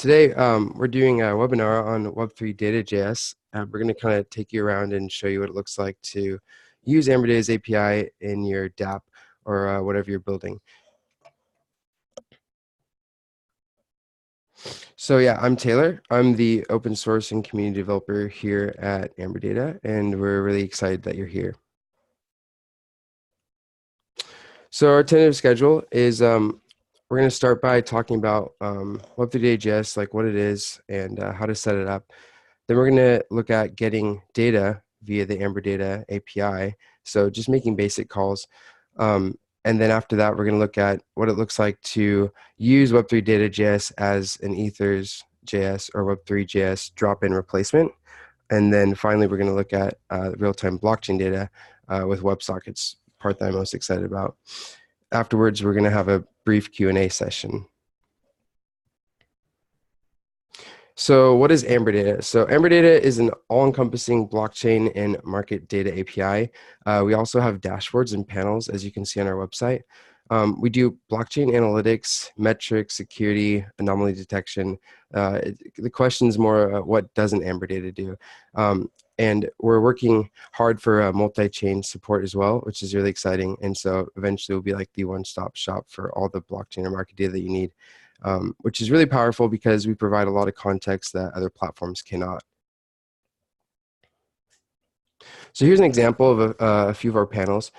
Today, we're doing a webinar on web3data.js. We're going to kind of take you around and show you what it looks like to use Amberdata's API in your dApp or whatever you're building. So yeah, I'm Taylor. I'm the open source and community developer here at Amberdata, and we're really excited that you're here. So our tentative schedule is we're going to start by talking about web3data.js, like what it is and how to set it up. Then we're going to look at getting data via the Amberdata API. So just making basic calls. And then after that, we're going to look at what it looks like to use web3data.js as an ethers.js or web3.js drop-in replacement. And then finally, we're going to look at real-time blockchain data with WebSockets, part that I'm most excited about. Afterwards, we're going to have a brief Q&A session. So what is Amberdata? So Amberdata is an all-encompassing blockchain and market data API. We also have dashboards and panels, as you can see on our website. We do blockchain analytics, metrics, security, anomaly detection. The question is more, what doesn't Amberdata do? And we're working hard for multi-chain support as well, which is really exciting. And so eventually we'll be like the one-stop shop for all the blockchain and market data that you need. Which is really powerful because we provide a lot of context that other platforms cannot. So here's an example of a few of our panels.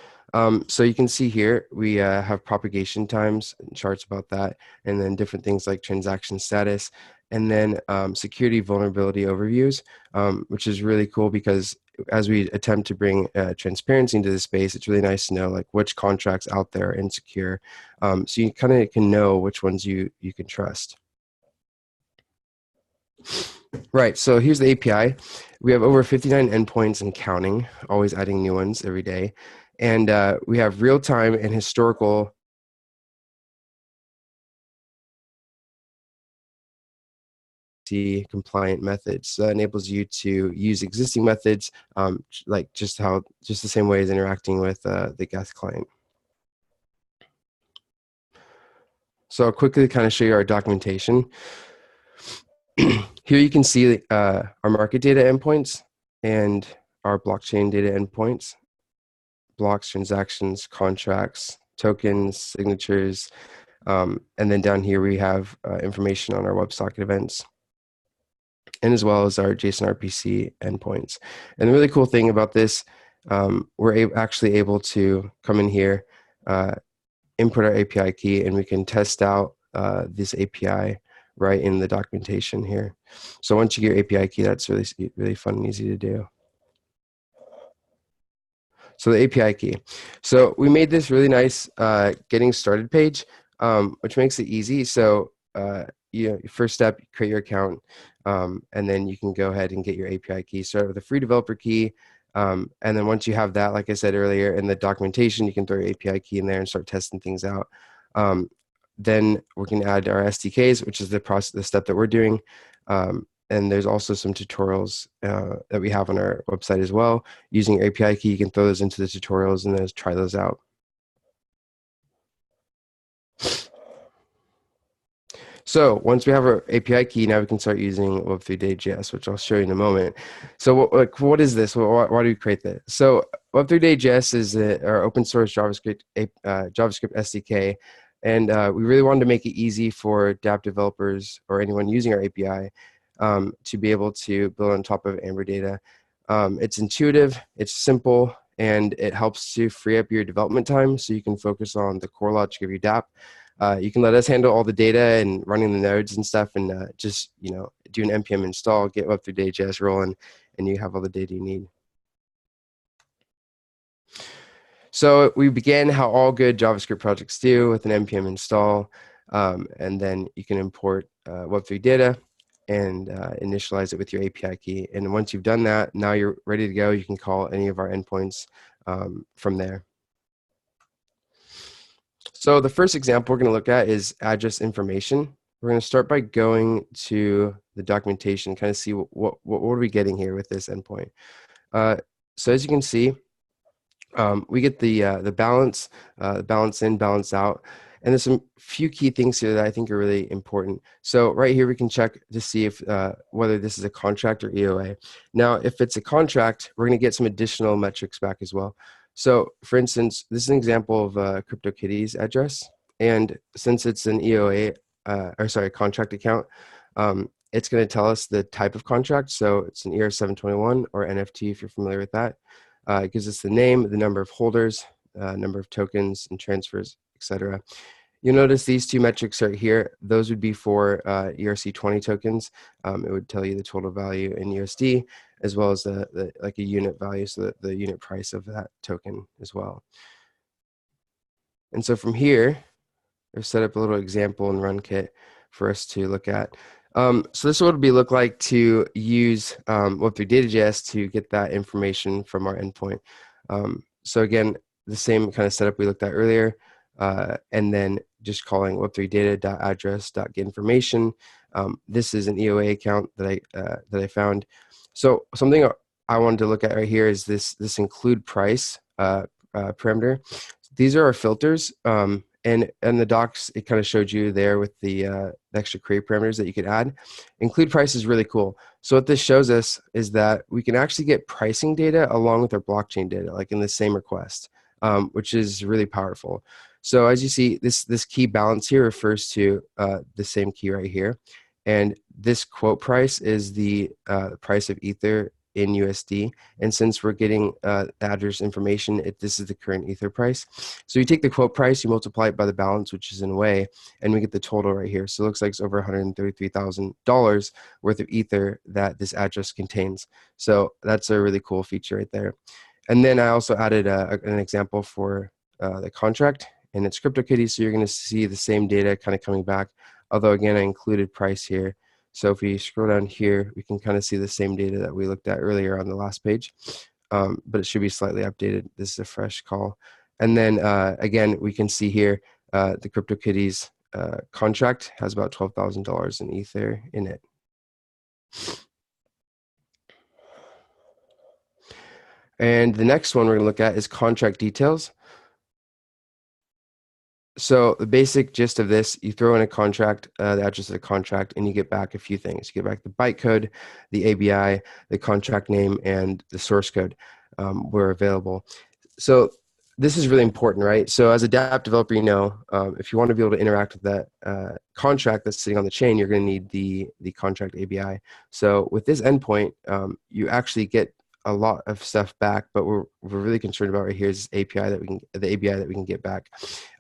So you can see here, we have propagation times and charts about that, and then different things like transaction status, and then security vulnerability overviews, which is really cool because as we attempt to bring transparency into the space, it's really nice to know like which contracts out there are insecure. So you kind of can know which ones you can trust. Right, so here's the API. We have over 59 endpoints and counting, always adding new ones every day. And we have real-time and historical compliant methods. So that enables you to use existing methods, like just the same way as interacting with the guest client. So I'll quickly kind of show you our documentation. Here you can see our market data endpoints and our blockchain data endpoints, blocks, transactions, contracts, tokens, signatures, and then down here we have information on our WebSocket events, and as well as our JSONRPC endpoints. And the really cool thing about this, we're actually able to come in here, input our API key, and we can test out this API right in the documentation here. So once you get your API key, that's really fun and easy to do. So the API key. So we made this really nice getting started page, which makes it easy. So first step, create your account, and then you can go ahead and get your API key. Start with a free developer key, and then once you have that, like I said earlier, in the documentation, you can throw your API key in there and start testing things out. Then we can add our SDKs, which is the step that we're doing. And there's also some tutorials that we have on our website as well. Using your API key, you can throw those into the tutorials and then try those out. So once we have our API key, now we can start using web3data.js, which I'll show you in a moment. So what is this? Why do we create this? So web3data.js is our open source JavaScript SDK. And we really wanted to make it easy for dApp developers or anyone using our API to be able to build on top of Amberdata. It's intuitive, it's simple, and it helps to free up your development time so you can focus on the core logic of your dApp. You can let us handle all the data and running the nodes and stuff, and just do an npm install, get web3data.js rolling, and you have all the data you need. So we began how all good JavaScript projects do with an npm install, and then you can import web3 data and initialize it with your API key. And once you've done that, now you're ready to go. You can call any of our endpoints from there. So the first example we're going to look at is address information. We're going to start by going to the documentation, kind of see what are we getting here with this endpoint. So as you can see, we get the balance in, balance out, And there's some few key things here that I think are really important. So right here, we can check to see if whether this is a contract or EOA. Now, if it's a contract, we're going to get some additional metrics back as well. So for instance, this is an example of CryptoKitties address. And since it's an EOA, contract account, it's going to tell us the type of contract. So it's an ER721 or NFT if you're familiar with that. It gives us the name, the number of holders, number of tokens and transfers, etc. You'll notice these two metrics right here. Those would be for ERC20 tokens. It would tell you the total value in USD, as well as like a unit value, so the unit price of that token as well. And so from here, I've set up a little example in RunKit for us to look at. So this is what it would look like to use web3data.js to get that information from our endpoint. So again, the same kind of setup we looked at earlier, and then just calling web3data.address.getInformation. This is an EOA account that I found. So something I wanted to look at right here is this include price parameter. These are our filters. And in the docs, it kind of showed you there with the extra query parameters that you could add. Include price is really cool. So what this shows us is that we can actually get pricing data along with our blockchain data, like in the same request, which is really powerful. So as you see, this key balance here refers to the same key right here. And this quote price is the price of Ether in USD. And since we're getting address information, this is the current Ether price. So you take the quote price, you multiply it by the balance, which is in way, and we get the total right here. So it looks like it's over $133,000 worth of Ether that this address contains. So that's a really cool feature right there. And then I also added an example for the contract, and it's CryptoKitties, so you're going to see the same data kind of coming back. Although again, I included price here. So if we scroll down here, we can kind of see the same data that we looked at earlier on the last page, but it should be slightly updated. This is a fresh call. And then again, we can see here the CryptoKitties contract has about $12,000 in Ether in it. And the next one we're going to look at is contract details. So the basic gist of this, you throw in a contract, the address of the contract, and you get back a few things. You get back the bytecode, the ABI, the contract name, and the source code where available. So this is really important, right? So as a dApp developer, you know, if you want to be able to interact with that contract that's sitting on the chain, you're going to need the contract ABI. So with this endpoint, you actually get a lot of stuff back, but we're really concerned about right here is the API that we can get back,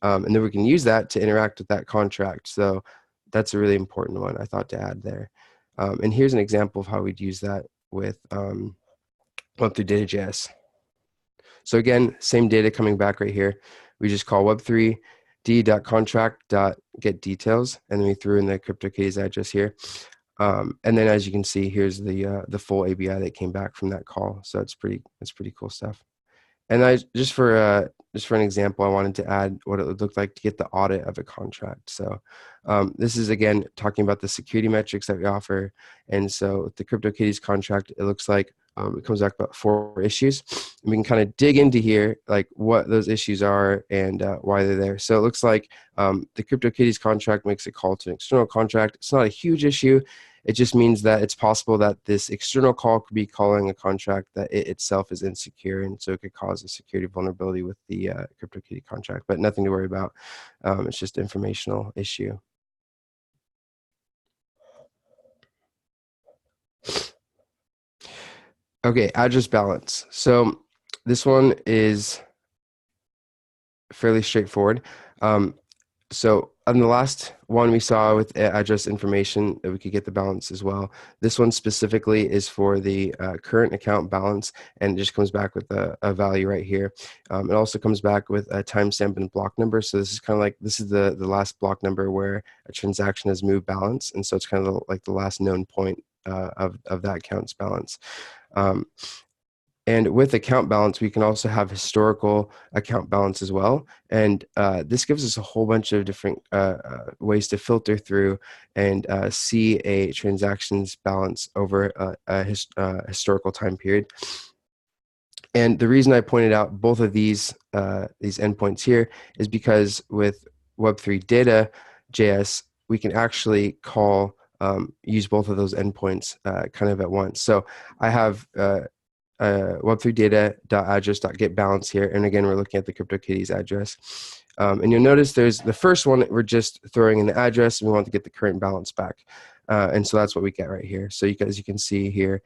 and then we can use that to interact with that contract. So that's a really important one I thought to add there. And here's an example of how we'd use that with web3data.js. So again, same data coming back right here. We just call web3d.contract.getDetails, and then we threw in the CryptoKitties address here. And then as you can see, here's the full ABI that came back from that call. So that's pretty cool stuff. And just for an example, I wanted to add what it would look like to get the audit of a contract. So this is again talking about the security metrics that we offer. And so with the CryptoKitties contract, it looks like it comes back about 4 issues. And we can kind of dig into here, like what those issues are and why they're there. So it looks like the CryptoKitties contract makes a call to an external contract. It's not a huge issue. It just means that it's possible that this external call could be calling a contract that it itself is insecure, and so it could cause a security vulnerability with the CryptoKitty contract, but nothing to worry about. It's just an informational issue. Okay, address balance. So this one is fairly straightforward. So on the last one we saw with address information that we could get the balance as well. This one specifically is for the current account balance, and it just comes back with a value right here. It also comes back with a timestamp and block number. So this is kind of like, this is the last block number where a transaction has moved balance. And so it's kind of like the last known point of that account's balance. And with account balance, we can also have historical account balance as well. And this gives us a whole bunch of different ways to filter through and see a transactions balance over a historical time period. And the reason I pointed out both of these endpoints here is because with web3data.js, we can actually call use both of those endpoints kind of at once. So I have web3data.address.getBalance here, and again we're looking at the CryptoKitties address. And you'll notice there's the first one that we're just throwing in the address, and we want to get the current balance back. And so that's what we get right here. So as you can see here,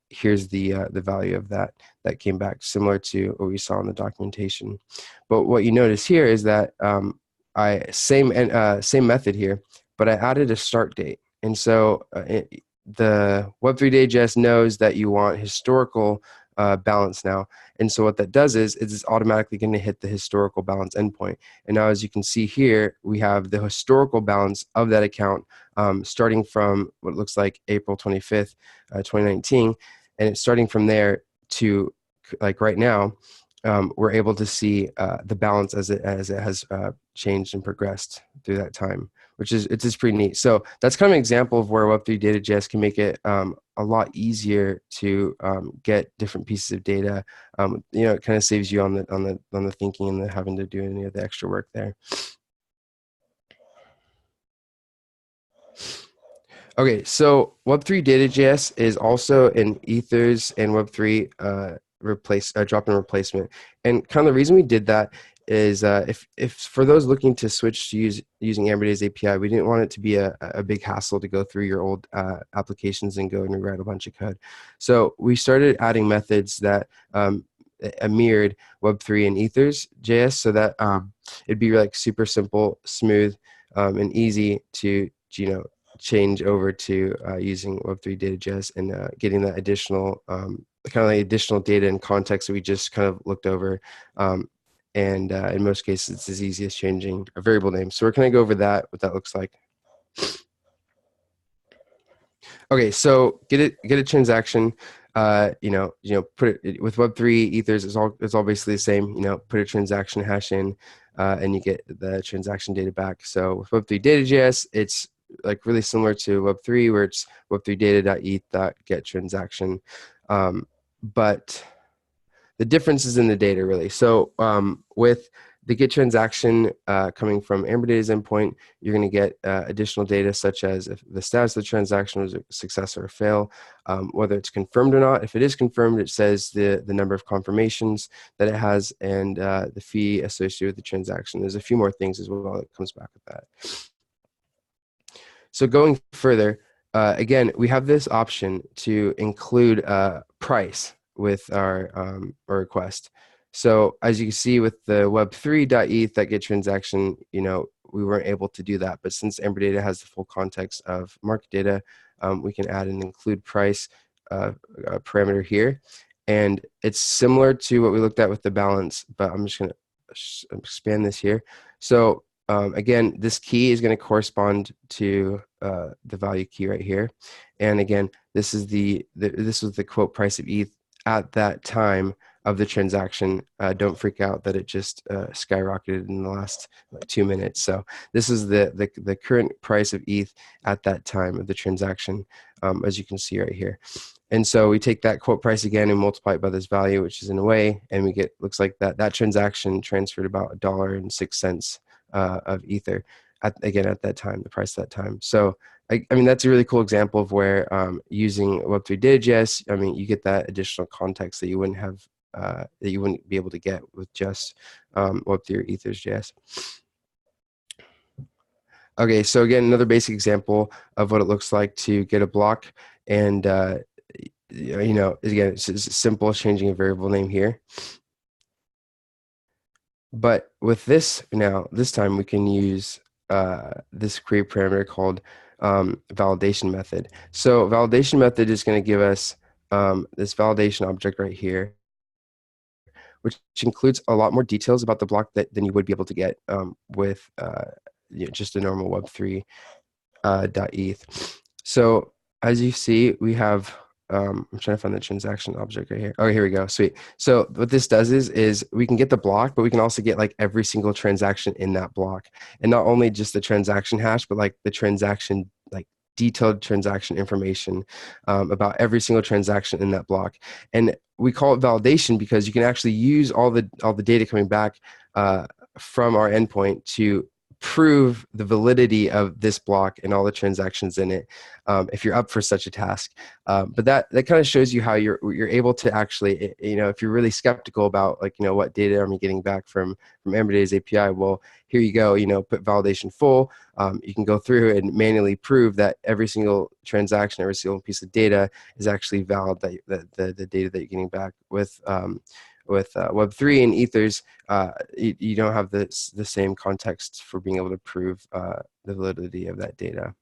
here's the value of that came back, similar to what we saw in the documentation. But what you notice here is that same method here, but I added a start date. And so the web3.js knows that you want historical balance now. And so what that does is it's automatically going to hit the historical balance endpoint. And now, as you can see here, we have the historical balance of that account starting from what looks like April 25th, 2019. And it's starting from there to like right now, we're able to see the balance as it has changed and progressed through that time, which is pretty neat. So that's kind of an example of where web3data.js can make it a lot easier to get different pieces of data. It kind of saves you on the thinking and the having to do any of the extra work there. Okay, so web3data.js is also an Ethers and Web3 drop-in replacement. And kind of the reason we did that is if for those looking to switch to using Amberdata's API, we didn't want it to be a big hassle to go through your old applications and go and rewrite a bunch of code. So we started adding methods that mirrored Web3 and Ethers.js, so that it'd be like super simple, smooth, and easy to change over to using web3data.js and getting that additional kind of like additional data and context that we just kind of looked over. And in most cases, it's as easy as changing a variable name. So we're going to go over that, what that looks like. Okay, so get a transaction. Put it with Web3 Ethers. It's all basically the same. Put a transaction hash in, and you get the transaction data back. So with web3data.js, it's like really similar to Web3, where it's web3data.eth.getTransaction. But the difference is in the data, really. So with the get transaction coming from Amberdata's endpoint, you're going to get additional data such as if the status of the transaction was a success or a fail, whether it's confirmed or not. If it is confirmed, it says the number of confirmations that it has and the fee associated with the transaction. There's a few more things as well that comes back with that. So going further, again, we have this option to include price with our request. So as you can see with the web3.eth.getTransaction, we weren't able to do that. But since Amberdata has the full context of market data, we can add an include price parameter here. And it's similar to what we looked at with the balance, but I'm just going to expand this here. So again, this key is going to correspond to the value key right here. And again, this is this was the quote price of ETH at that time of the transaction. Don't freak out that it just skyrocketed in the last 2 minutes. So this is the current price of ETH at that time of the transaction, as you can see right here. And so we take that quote price again and multiply it by this value, which is in a way, and we get, looks like that transaction transferred about $1.06 of Ether at that time, the price at that time. So I mean, that's a really cool example of where using web3data.js, I mean, you get that additional context that you wouldn't have, that you wouldn't be able to get with just web3 or Ethers.js. Okay, so again, another basic example of what it looks like to get a block, and again, it's simple as changing a variable name here. But with this time we can use this create parameter called validation method. So validation method is going to give us this validation object right here, which includes a lot more details about the block than you would be able to get with just a normal web3 .eth. So as you see, we have I'm trying to find the transaction object right here. Oh, here we go. Sweet. So what this does is we can get the block, but we can also get like every single transaction in that block, and not only just the transaction hash, but like the transaction, like detailed transaction information about every single transaction in that block. And we call it validation because you can actually use all the data coming back from our endpoint to prove the validity of this block and all the transactions in it, if you're up for such a task. But that kind of shows you how you're able to actually, if you're really skeptical about like, what data am I getting back from Amberdata's API, well, here you go, put validation full. You can go through and manually prove that every single transaction, every single piece of data is actually valid, that the data that you're getting back with Web3 and Ethers, you don't have the same context for being able to prove the validity of that data.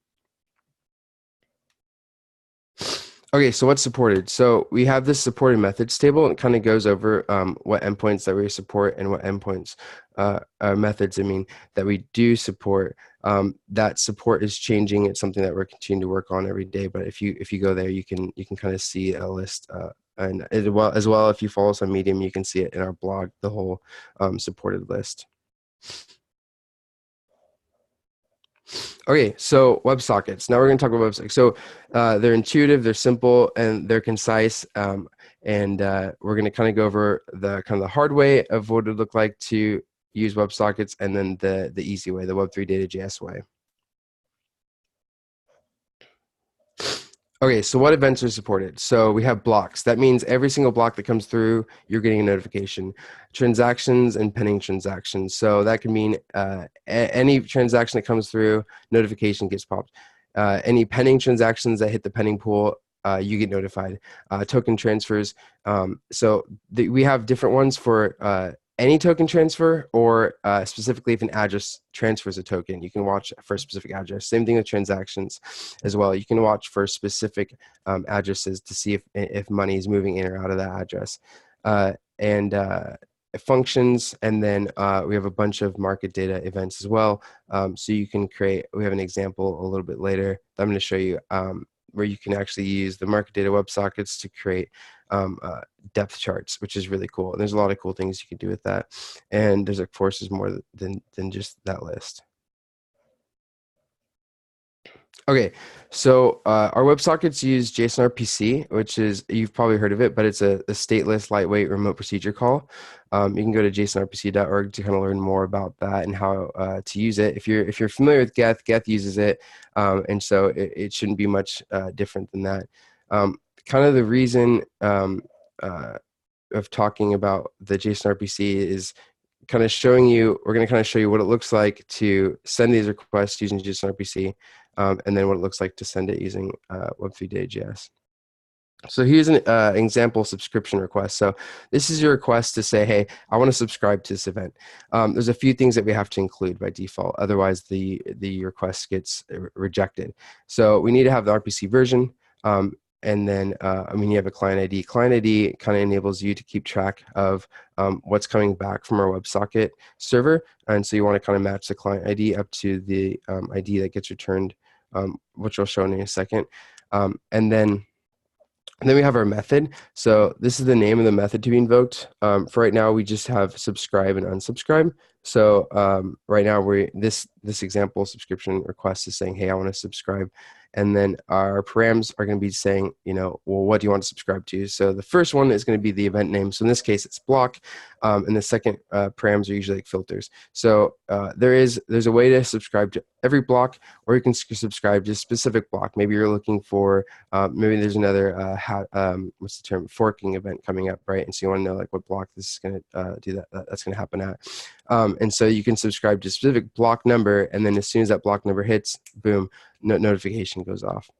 Okay, so what's supported? So we have this supported methods table, and it kind of goes over what endpoints that we support and what endpoints, methods, that we do support. That support is changing. It's something that we're continuing to work on every day. But if you go there, you can kind of see a list, and as well, if you follow us on Medium, you can see it in our blog, the whole supported list. Okay, so WebSockets. Now we're going to talk about WebSockets. So they're intuitive, they're simple, and they're concise. And we're going to kind of go over the kind of the hard way of what it would look like to use WebSockets, and then the easy way, the web3data.js way. Okay, so what events are supported? So we have blocks. That means every single block that comes through, you're getting a notification. Transactions and pending transactions. So that can mean any transaction that comes through, notification gets popped. Any pending transactions that hit the pending pool, you get notified. Token transfers. We have different ones for any token transfer, or specifically if an address transfers a token, you can watch for a specific address. Same thing with transactions as well. You can watch for specific addresses to see if money is moving in or out of that address. And functions, and then we have a bunch of market data events as well. So you can create, we have an example a little bit later that I'm going to show you, where you can actually use the market data WebSockets to create depth charts, which is really cool. And there's a lot of cool things you can do with that. And there's, of course, more than just that list. Okay, so our WebSockets use JSONRPC, which is, you've probably heard of it, but it's a stateless, lightweight remote procedure call. You can go to JSONRPC.org to kind of learn more about that and how to use it. If you're familiar with Geth uses it, and so it shouldn't be much different than that. Kind of the reason of talking about the JSONRPC is kind of showing you, we're going to kind of show you what it looks like to send these requests using JSONRPC, and then what it looks like to send it using web3data.js. So here's an example subscription request. So this is your request to say, hey, I want to subscribe to this event. There's a few things that we have to include by default. Otherwise, the request gets rejected. So we need to have the RPC version. And then, you have a client ID. Client ID kind of enables you to keep track of what's coming back from our WebSocket server. And so you want to kind of match the client ID up to the ID that gets returned, which I'll show in a second. And then we have our method. So this is the name of the method to be invoked. For right now, we just have subscribe and unsubscribe. So right now, this example subscription request is saying, hey, I want to subscribe. And then our params are going to be saying, well, what do you want to subscribe to? So the first one is going to be the event name. So in this case, it's block. And the second params are usually like filters. So there's a way to subscribe to every block, or you can subscribe to a specific block. Maybe you're looking for, maybe there's another, what's the term, forking event coming up, right? And so you want to know like what block this is going to do that's going to happen at. And so you can subscribe to a specific block number, and then as soon as that block number hits, boom, notification goes off.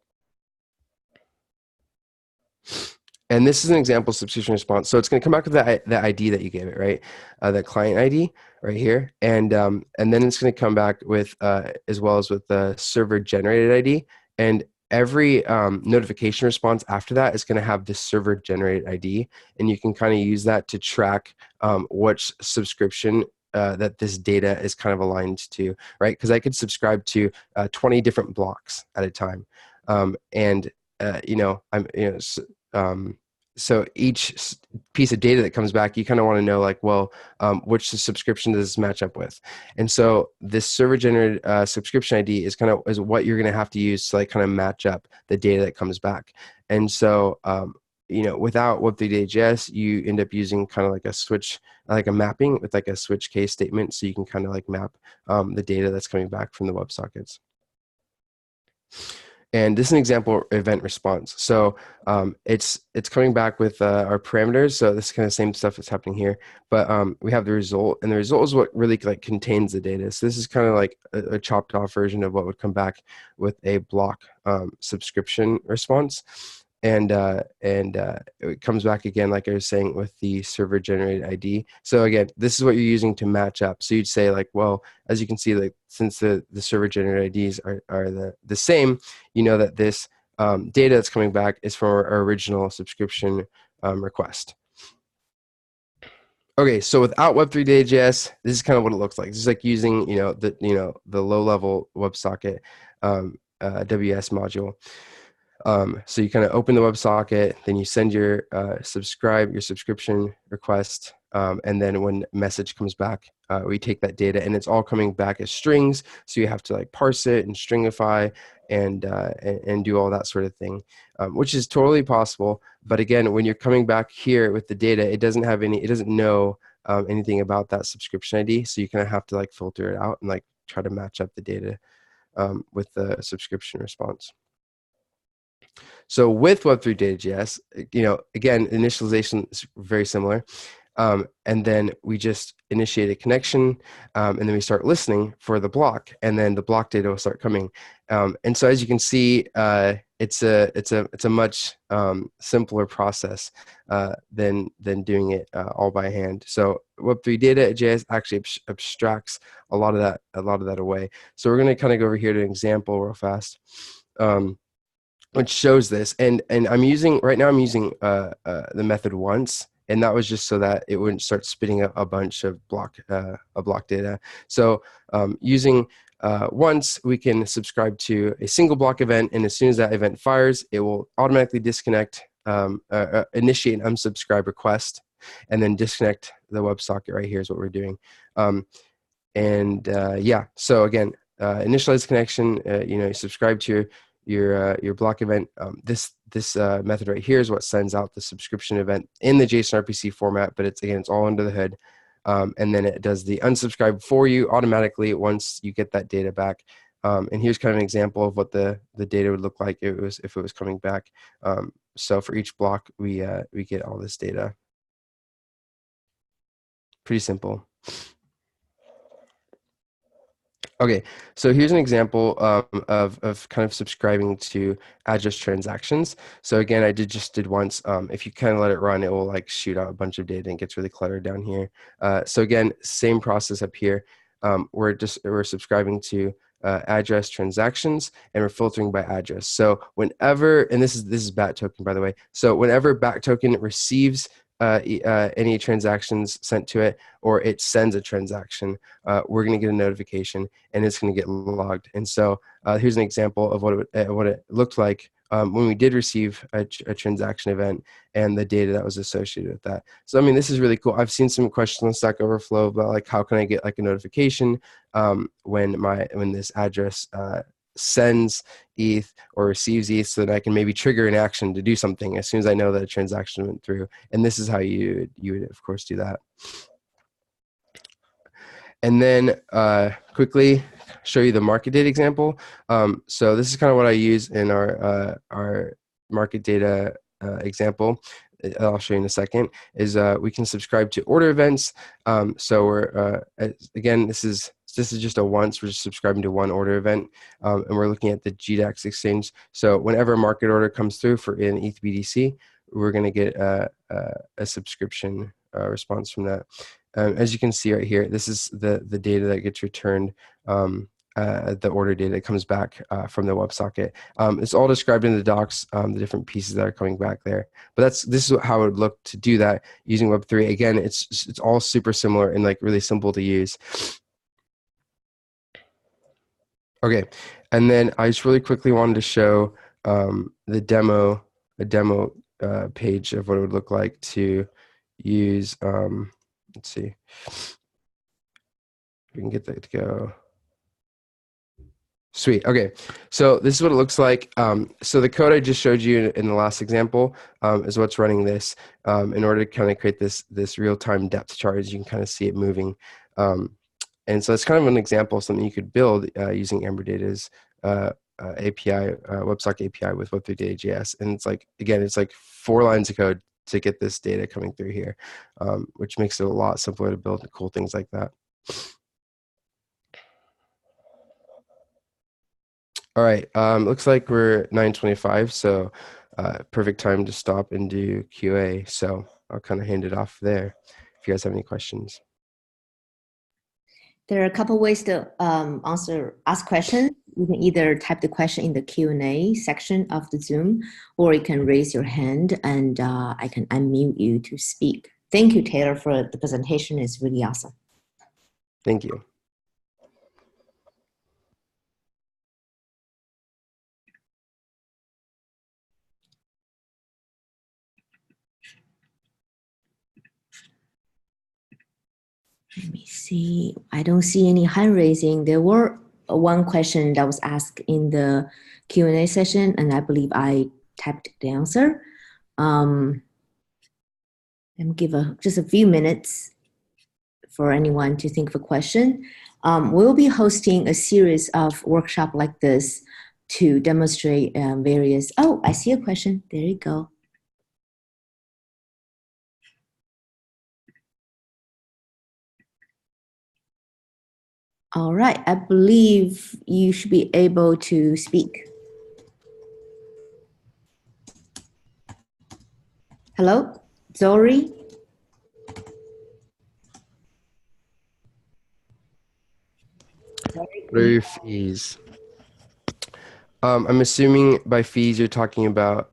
And this is an example substitution response. So it's going to come back with the ID that you gave it, right? The client ID right here. And then it's going to come back with, as well as with the server generated ID. And every notification response after that is going to have this server generated ID. And you can kind of use that to track which subscription that this data is kind of aligned to, right? Because I could subscribe to 20 different blocks at a time. So each piece of data that comes back, you kind of want to know like, well, which subscription does this match up with? And so this server generated subscription ID is what you're going to have to use to like kind of match up the data that comes back. And so without web3.js, you end up using kind of like a switch, like a mapping with like a switch case statement, so you can kind of like map the data that's coming back from the WebSockets. And this is an example event response. So it's coming back with our parameters. So this is kind of the same stuff that's happening here, but we have the result, and the result is what really like contains the data. So this is kind of like a chopped off version of what would come back with a block subscription response. And it comes back again, like I was saying, with the server generated ID. So again, this is what you're using to match up. So you'd say like, well, as you can see, like since the server generated IDs are the same, you know that this data that's coming back is from our original subscription request. Okay, so without web3.js, this is kind of what it looks like. This is like using the low-level WebSocket WS module. So you kind of open the WebSocket, then you send your subscription request, and then when message comes back, we take that data, and it's all coming back as strings. So you have to like parse it and stringify and do all that sort of thing, which is totally possible. But again, when you're coming back here with the data, it doesn't know anything about that subscription ID. So you kind of have to like filter it out and like try to match up the data with the subscription response. So with web3.js, again, initialization is very similar. And then we just initiate a connection, and then we start listening for the block, and then the block data will start coming. And so as you can see, it's a much simpler process than doing it all by hand. So web3data.js actually abstracts a lot of that away. So we're going to kind of go over here to an example real fast. Which shows this, and I'm using the method once, and that was just so that it wouldn't start spitting a bunch of block data. So using once, we can subscribe to a single block event, and as soon as that event fires, it will automatically disconnect, initiate an unsubscribe request, and then disconnect the WebSocket. Right here is what we're doing. Yeah, so again, initialize connection. You subscribe to your block event. This method right here is what sends out the subscription event in the JSONRPC format, but it's all under the hood. And then it does the unsubscribe for you automatically once you get that data back. And here's kind of an example of what the data would look like if it was coming back. So for each block, we get all this data. Pretty simple. Okay, so here's an example of kind of subscribing to address transactions. So again, I just did once. If you kind of let it run, it will like shoot out a bunch of data and gets really cluttered down here. So again, same process up here. We're subscribing to address transactions, and we're filtering by address. So whenever, and this is BAT token, by the way. So whenever BAT token receives any transactions sent to it, or it sends a transaction, we're going to get a notification, and it's going to get logged. And so here's an example of what it looked like when we did receive a transaction event and the data that was associated with that. So I mean, this is really cool. I've seen some questions on Stack Overflow about like how can I get like a notification when this address sends ETH or receives ETH, so that I can maybe trigger an action to do something as soon as I know that a transaction went through. And this is how you would of course do that. And then quickly show you the market data example. So this is kind of what I use in our market data example. I'll show you in a second. Is we can subscribe to order events. So we're again, this is just a once. We're just subscribing to one order event, and we're looking at the GDAX exchange. So whenever a market order comes through for an ETH BTC, we're going to get a subscription response from that. As you can see right here, this is the data that gets returned, the order data that comes back from the WebSocket. It's all described in the docs, the different pieces that are coming back there. But this is how it would look to do that using Web3. Again, it's all super similar and like really simple to use. Okay, and then I just really quickly wanted to show a demo page of what it would look like to use. Let's see if we can get that to go. Sweet. Okay. So this is what it looks like. So the code I just showed you in the last example is what's running this in order to kind of create this real-time depth chart. As you can kind of see it moving. And so it's kind of an example of something you could build using Amberdata's API, WebSocket API with web3data.js. And it's like, again, it's like 4 lines of code to get this data coming through here, which makes it a lot simpler to build cool things like that. All right, looks like we're 9:25, so perfect time to stop and do QA. So I'll kind of hand it off there if you guys have any questions. There are a couple ways to ask questions. You can either type the question in the Q&A section of the Zoom, or you can raise your hand and I can unmute you to speak. Thank you, Taylor, for the presentation. It's really awesome. Thank you. Let me see. I don't see any hand raising. There were one question that was asked in the Q&A session, and I believe I typed the answer. Let me give just a few minutes for anyone to think of a question. We'll be hosting a series of workshops like this to demonstrate various. Oh, I see a question. There you go. All right, I believe you should be able to speak. Hello, Zori? What are your fees? I'm assuming by fees you're talking about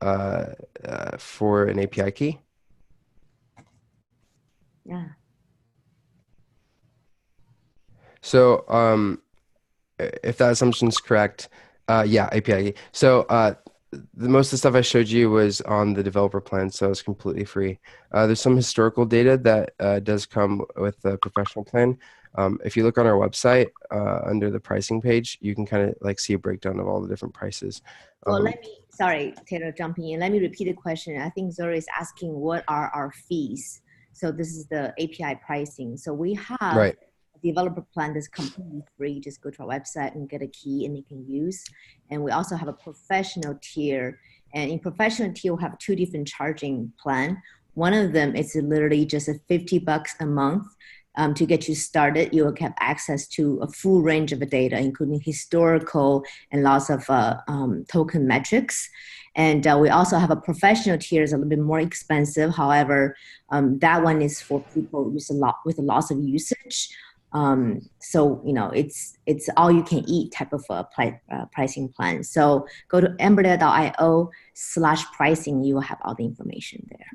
for an API key? Yeah. So if that assumption is correct, yeah, API key. So the most of the stuff I showed you was on the developer plan, so it's completely free. There's some historical data that does come with the professional plan. If you look on our website under the pricing page, you can kind of like see a breakdown of all the different prices. Well, sorry, Taylor, jumping in. Let me repeat the question. I think Zori is asking what are our fees? So this is the API pricing. So we have Right. a developer plan that's completely free. Just go to our website and get a key and you can use. And we also have a professional tier. And in professional tier, we have 2 different charging plan. One of them is literally just a $50 a month. To get you started, you will have access to a full range of data, including historical and lots of token metrics. And we also have a professional tier, is a little bit more expensive. However, that one is for people with lots of usage. So you know, it's all you can eat type of pricing plan. So go to amberdata.io/pricing. You will have all the information there.